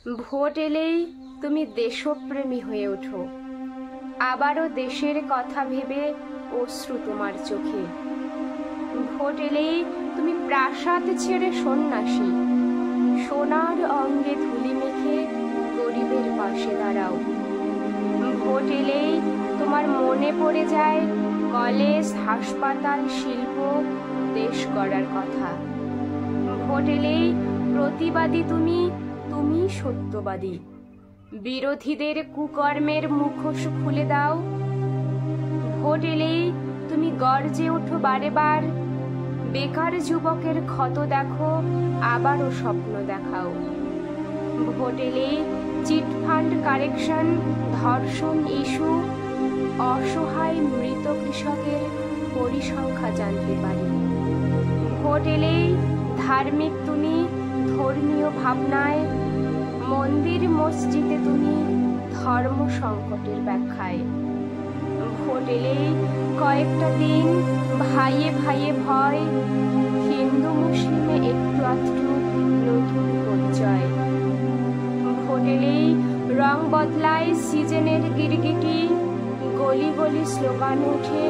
Vote এলেই তুমি দেশপ্রেমী হয়ে ওঠো, আবারও দেশের কথা ভেবে অশ্রু তোমার চোখে। ভোট এলেই তুমি প্রাসাদ ছেড়ে সন্ন্যাসী, সোনার অঙ্গে ধুলি মেখে গরিবের পাশে দাঁড়াও। ভোট এলেই তোমার মনে পড়ে যায় কলেজ, হাসপাতাল, শিল্প, দেশ গড়ার কথা। ভোট এলেই প্রতিবাদী তুমি, তুমি সত্যবাদী। বিরোধীদের কুকর্মের মুখোশ খুলে দাও। ভোট এলেই তুমি গর্জে ওঠো বারে বার, বেকার যুবকের ক্ষত দেখো, আবারও স্বপ্ন দেখাও। ভোট এলেই চিটফান্ড কারেকশন, ধর্ষণ ইস্যু, অসহায় মৃত কৃষকের পরিসংখ্যা জানতে পারি। ভোট এলেই ধার্মিক তুমি, ধর্মীয় ভাবনায়, মন্দির মসজিদে তুমি, ধর্ম সংকটের ব্যাখ্যায়। ভোট এলেই কয়েকটা দিন ভাইয়ে ভাইয়ে ভয়, হিন্দু মুসলিমে একটু আধটু নতুন পরিচয়। ভোট এলেই রং বদলায় সিজনের গিরগিটি, গলি গলি স্লোগান ওঠে,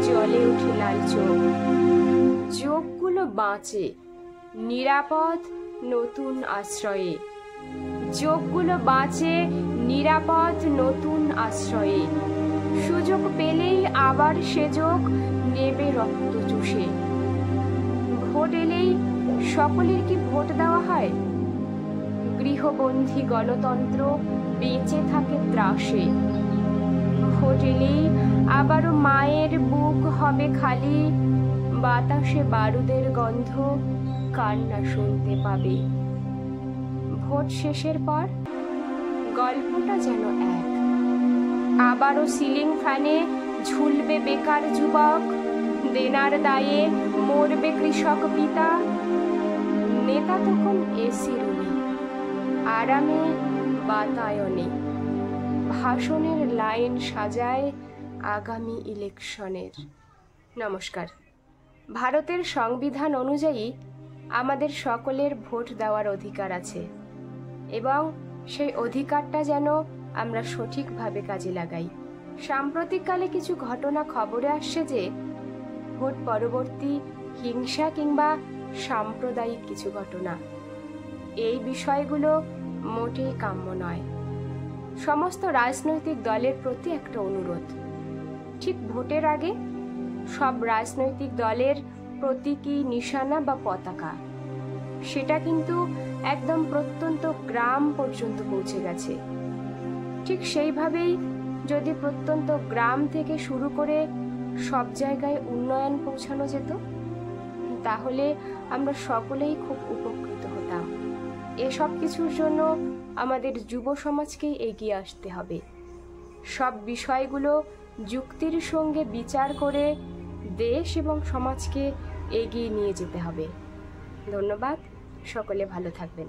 জলে ওঠে লাল চোখ। চোখগুলো বাঁচে নিরাপদ নতুন আশ্রয়ে, চোখগুলো বাঁচে নিরাপদ নতুন আশ্রয়ে। সুযোগ পেলেই আবার সে চোখ নেবে রক্ত চুষে। ভোট এলেই সকলের কি ভোট দেওয়া হয়? গৃহবন্দী গণতন্ত্র বেঁচে থাকে ত্রাসে। ভোট এলেই আবারও মায়ের বুক হবে খালি, বাতাসে বারুদের গন্ধ কান্না শুনতে পাবে। ভোট শেষের পর গল্পটা যেন এক, আবারও সিলিং ফ্যানে ঝুলবে বেকার যুবক, দেনার দায়ে মরবে কৃষক পিতা। নেতা তখন এসি রুমে, আরামে বাতায়নে, ভাষণের লাইন সাজায় আগামী ইলেকশনের। নমস্কার। ভারতের সংবিধান অনুযায়ী আমাদের সকলের ভোট দেওয়ার অধিকার আছে এবং সেই অধিকারটা যেন আমরা সঠিকভাবে কাজে লাগাই। সাম্প্রতিককালে কিছু ঘটনা খবরে আসছে যে ভোট পরবর্তী হিংসা কিংবা সাম্প্রদায়িক কিছু ঘটনা, এই বিষয়গুলো মোটেই কাম্য নয়। সমস্ত রাজনৈতিক দলের প্রতি একটা অনুরোধ, ঠিক ভোটের আগে সব রাজনৈতিক দলের প্রতীকী, নিশানা বা পতাকা সেটা কিন্তু একদম প্রত্যন্ত গ্রাম পর্যন্ত পৌঁছে গেছে। ঠিক সেইভাবেই যদি প্রত্যন্ত গ্রাম থেকে শুরু করে সব জায়গায় উন্নয়ন পৌঁছানো যেত, তাহলে আমরা সকলেই খুব উপকৃত হতাম। এসব কিছুর জন্য আমাদের যুব সমাজকেই এগিয়ে আসতে হবে। সব বিষয়গুলো যুক্তির সঙ্গে বিচার করে দেশ এবং সমাজকে এগিয়ে নিয়ে যেতে হবে। ধন্যবাদ, সকলে ভালো থাকবেন।